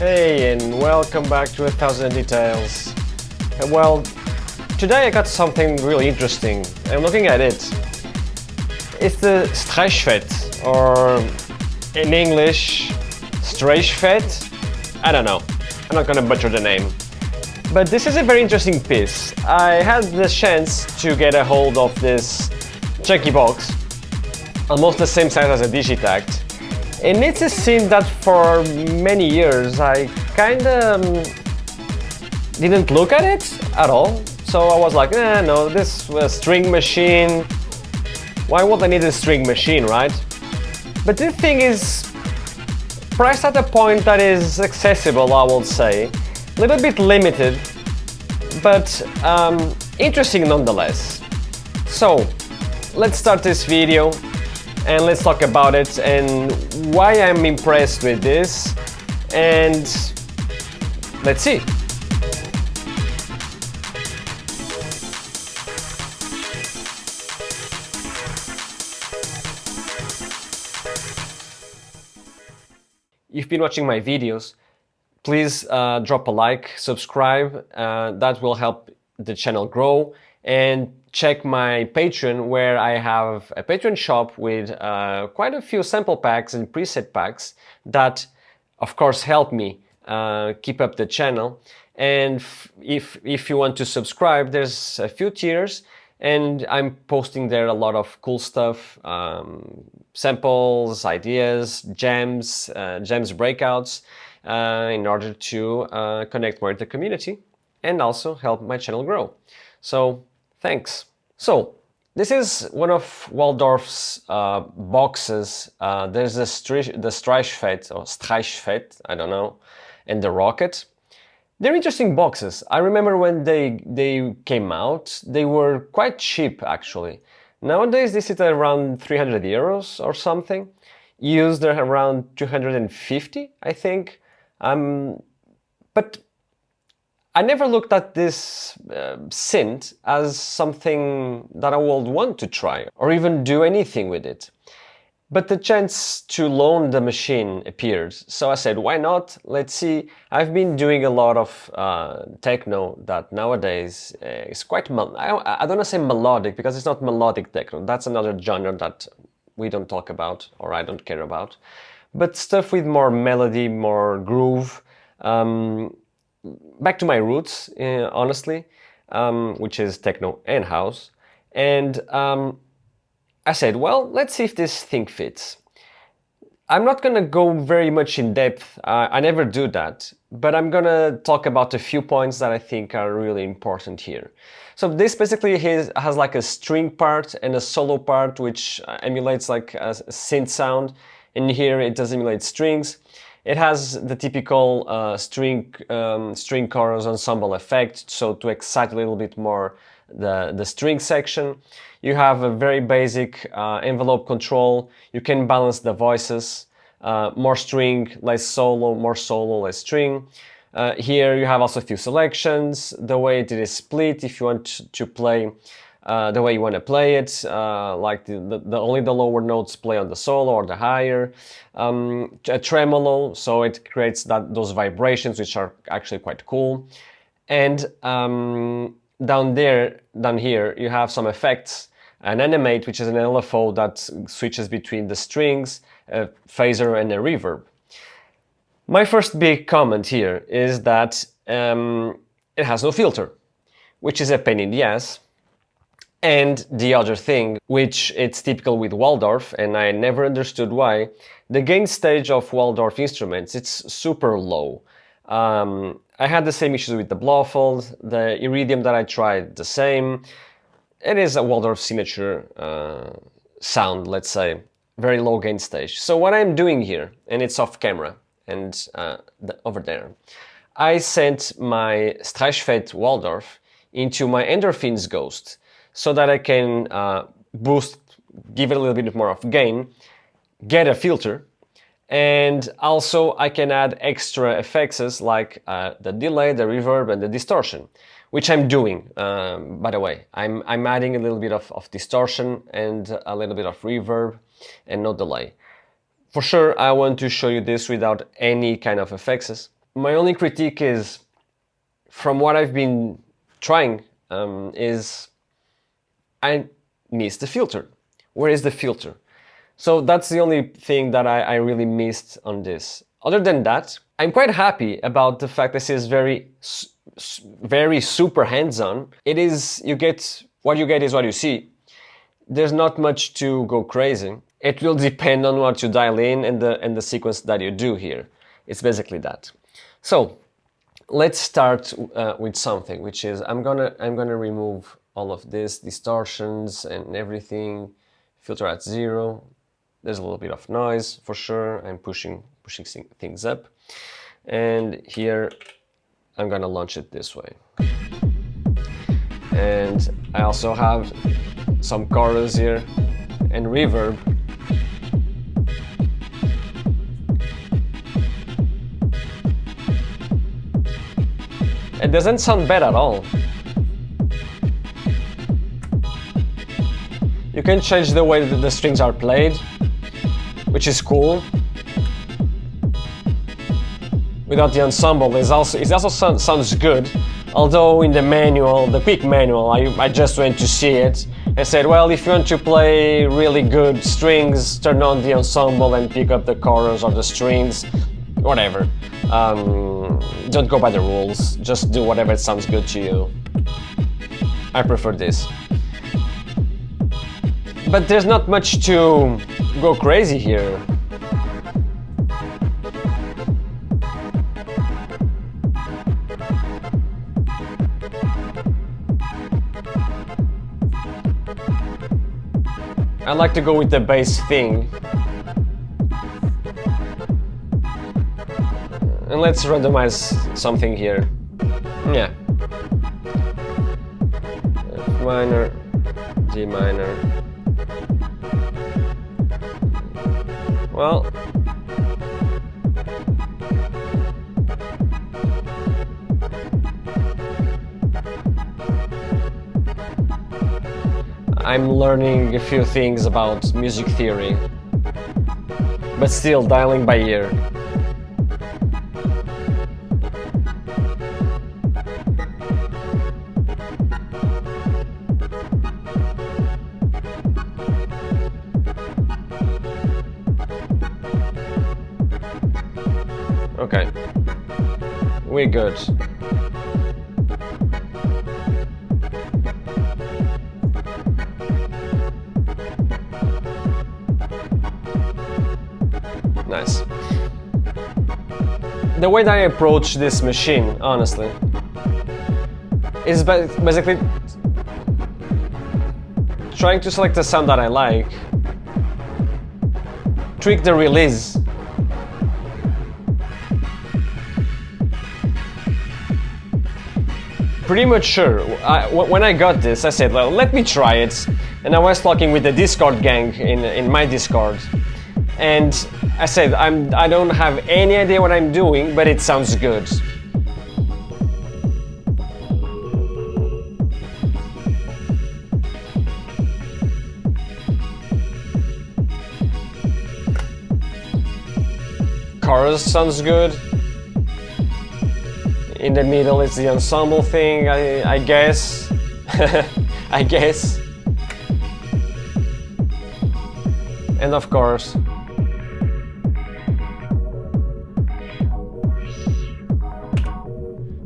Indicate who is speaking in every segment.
Speaker 1: Hey, and welcome back to 1000 Details. Well, today I got something really interesting. I'm looking at it. It's the Streichfett, or in English, Streichfett. I don't know. I'm not gonna butcher the name. But this is a very interesting piece. I had the chance to get a hold of this chunky box, almost the same size as a Digitact. And it's a scene that for many years I kinda didn't look at it at all. So I was like, no, this was string machine. Why would I need a string machine, right? But this thing is priced at a point that is accessible, I would say. A little bit limited, but interesting nonetheless. So let's start this video and let's talk about it and why I'm impressed with this, and let's see. You've been watching my videos. Please drop a like, subscribe, that will help the channel grow, and check my Patreon, where I have a Patreon shop with quite a few sample packs and preset packs that of course help me keep up the channel. And if you want to subscribe, there's a few tiers and I'm posting there a lot of cool stuff, samples, ideas, jams breakouts, in order to connect more with the community and also help my channel grow. So thanks. So this is one of Waldorf's boxes. There's the Streichfett, or Streichfett, I don't know, and the Rocket. They're interesting boxes. I remember when they came out, they were quite cheap actually. Nowadays they sit at around 300 euros or something. Used they're around 250, I think. But I never looked at this synth as something that I would want to try or even do anything with it. But the chance to loan the machine appeared, so I said, why not? Let's see. I've been doing a lot of techno that nowadays is quite, I don't want to say melodic, because it's not melodic techno. That's another genre that we don't talk about, or I don't care about. But stuff with more melody, more groove. Back to my roots, honestly, which is techno and house. And I said, well, let's see if this thing fits. I'm not gonna go very much in depth, I never do that, but I'm gonna talk about a few points that I think are really important here. So this basically has like a string part and a solo part, which emulates like a synth sound. And here it does emulate strings. It has the typical string chorus ensemble effect, so to excite a little bit more the string section. You have a very basic envelope control. You can balance the voices, more string, less solo, more solo, less string. Here you have also a few selections, the way it is split if you want to play the way you want to play it, like only the lower notes play on the solo or the higher. A tremolo, so it creates those vibrations, which are actually quite cool. And down here, you have some effects. An animate, which is an LFO that switches between the strings, a phaser, and a reverb. My first big comment here is that it has no filter, which is a pain in the ass. And the other thing, which it's typical with Waldorf, and I never understood why, the gain stage of Waldorf instruments, it's super low. I had the same issues with the Blofeld, the Iridium that I tried, the same. It is a Waldorf signature sound, let's say, very low gain stage. So what I'm doing here, and it's off camera, and over there, I sent my Streichfett Waldorf into my Endorphins Ghost, so that I can boost, give it a little bit more of gain, get a filter, and also I can add extra effects like the delay, the reverb, and the distortion, which I'm doing, by the way. I'm adding a little bit of distortion and a little bit of reverb and no delay. For sure, I want to show you this without any kind of effects, My only critique is, from what I've been trying, is I missed the filter. Where is the filter? So that's the only thing that I really missed on this. Other than that, I'm quite happy about the fact this is very super hands-on. It is, what you get is what you see. There's not much to go crazy. It will depend on what you dial in and the sequence that you do here. It's basically that. So let's start with something, which is I'm gonna remove all of this, distortions and everything, filter at 0. There's a little bit of noise for sure. I'm pushing things up, and here I'm gonna launch it this way. And I also have some chorus here and reverb. It doesn't sound bad at all. You can change the way that the strings are played, which is cool. Without the ensemble, it also sounds good. Although in the manual, the quick manual, I just went to see it and said, well, if you want to play really good strings, turn on the ensemble and pick up the chorus or the strings, whatever. Don't go by the rules, just do whatever sounds good to you. I prefer this. But there's not much to go crazy here. I like to go with the bass thing. And let's randomize something here. Yeah. F minor, D minor. Well, I'm learning a few things about music theory, but still dialing by ear. Okay, we're good. Nice. The way that I approach this machine, honestly, is basically trying to select a sound that I like, tweak the release, pretty much sure. When I got this, I said, well, let me try it. And I was talking with the Discord gang in my Discord. And I said, I don't have any idea what I'm doing, but it sounds good. Chorus sounds good. In the middle it's the ensemble thing, I guess. I guess. And of course,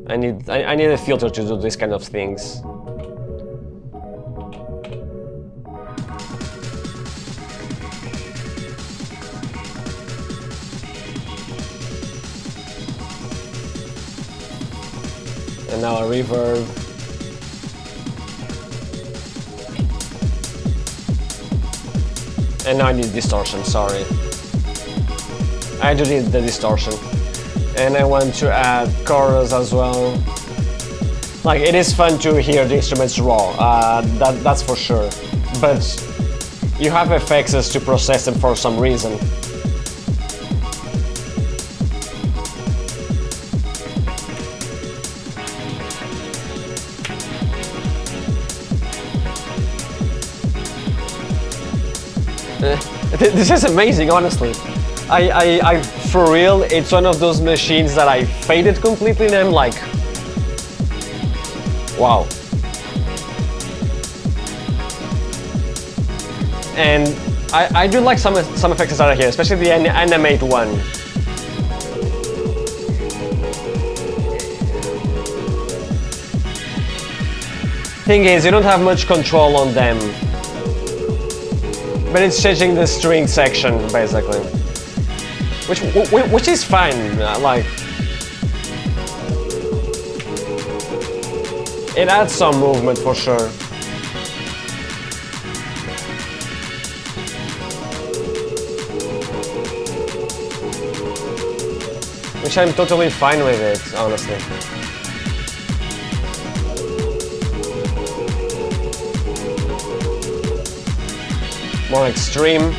Speaker 1: I need a filter to do these kind of things. And now a reverb. And now I need distortion, sorry. I do need the distortion. And I want to add chorus as well. Like, it is fun to hear the instruments raw, that's for sure. But you have effects to process them for some reason. This is amazing, honestly. I for real, it's one of those machines that I faded completely and I'm like, wow. And I do like some effects that are here, especially the animate one. Thing is, you don't have much control on them, but it's changing the string section basically, which is fine. Like, it adds some movement for sure. Which I'm totally fine with it, honestly. More extreme.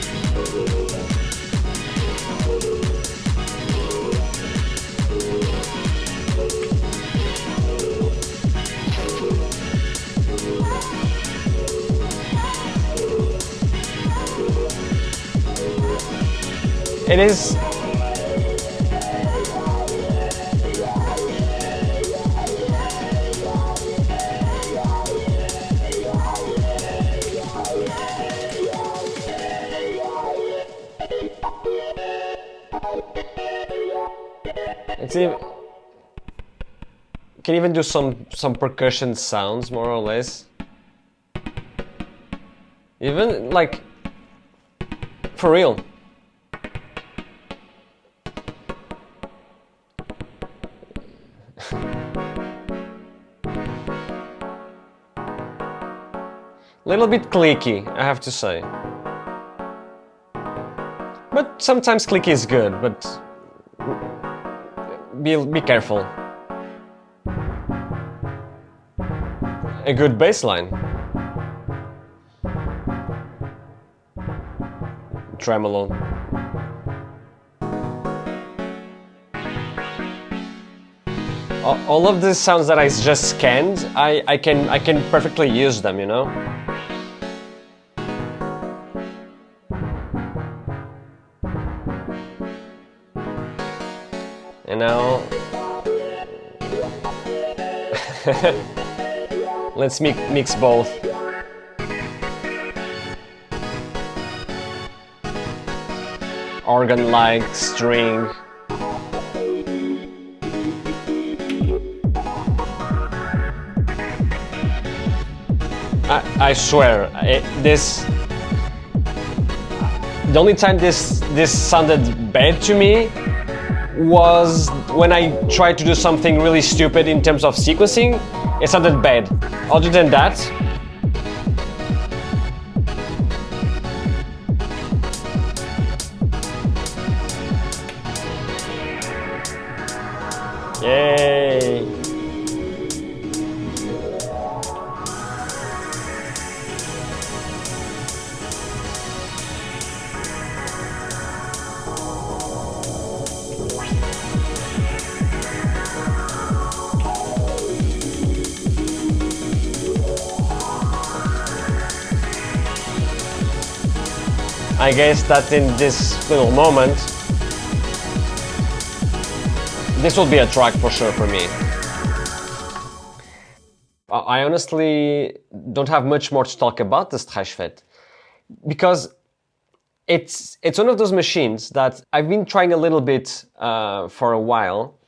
Speaker 1: It is. Can even do some percussion sounds, more or less. Even like, for real. Little bit clicky, I have to say. But sometimes clicky is good, but be careful. A good bass line. Tremolo. All of the sounds that I just scanned, I can perfectly use them, you know? And now let's mix both. Organ-like string. I swear, the only time this sounded bad to me was when I tried to do something really stupid in terms of sequencing. It sounded bad. Other than that, yay! I guess that in this little moment, this will be a track for sure for me. I honestly don't have much more to talk about the Streichfett, because it's one of those machines that I've been trying a little bit for a while,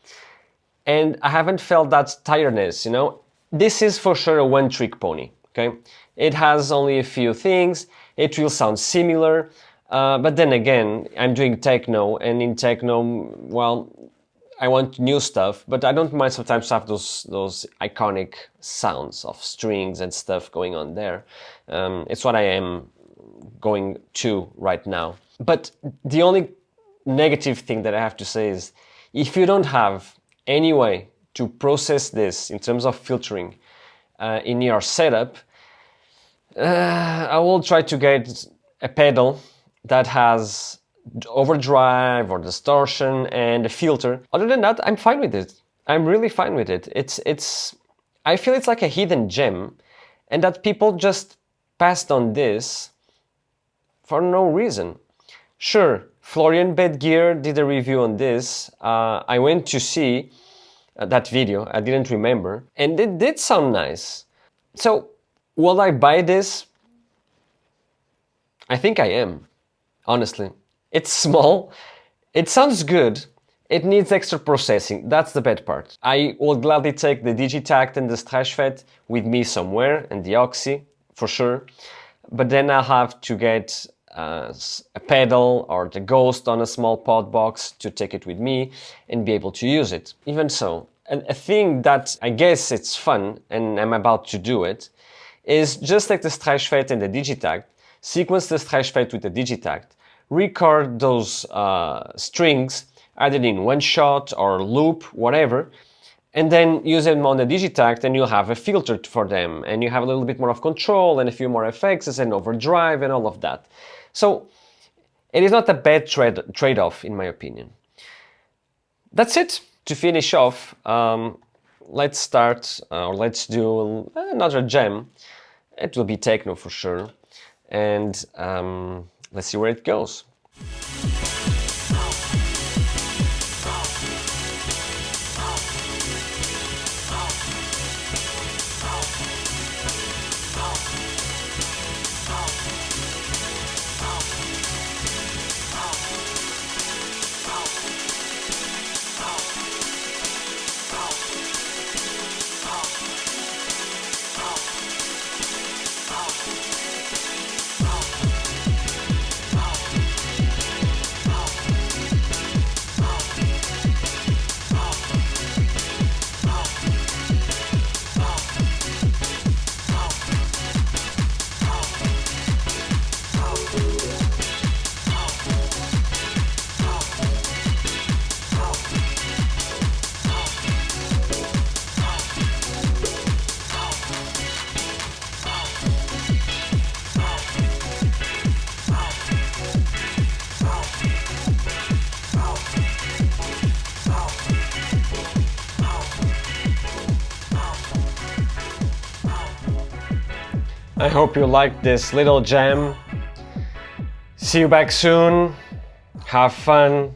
Speaker 1: and I haven't felt that tiredness, you know? This is for sure a one-trick pony, okay? It has only a few things, it will sound similar, but then again, I'm doing techno, and in techno, well, I want new stuff, but I don't mind sometimes have those iconic sounds of strings and stuff going on there. It's what I am going to right now. But the only negative thing that I have to say is, if you don't have any way to process this in terms of filtering in your setup, I will try to get a pedal that has overdrive or distortion and a filter. Other than that, I'm fine with it. I'm really fine with it. I feel it's like a hidden gem, and that people just passed on this for no reason. Sure, Florian Bedgear did a review on this. I went to see that video, I didn't remember, and it did sound nice. So, will I buy this? I think I am, honestly. It's small, it sounds good, it needs extra processing, that's the bad part. I will gladly take the Digitact and the Streichfett with me somewhere, and the Oxy, for sure, but then I'll have to get a pedal or the Ghost on a small pod box to take it with me and be able to use it. Even so, a thing that I guess it's fun, and I'm about to do it, is just like the Streichfett and the Digitact, sequence the Streichfett with the Digitact, record those strings either in one shot or loop, whatever, and then use them on the Digitact, and you'll have a filter for them, and you have a little bit more of control and a few more effects and overdrive and all of that. So it is not a bad trade-off in my opinion. That's it. To finish off, let's start, or let's do another jam. It will be techno for sure, and let's see where it goes. I hope you liked this little jam. See you back soon. Have fun.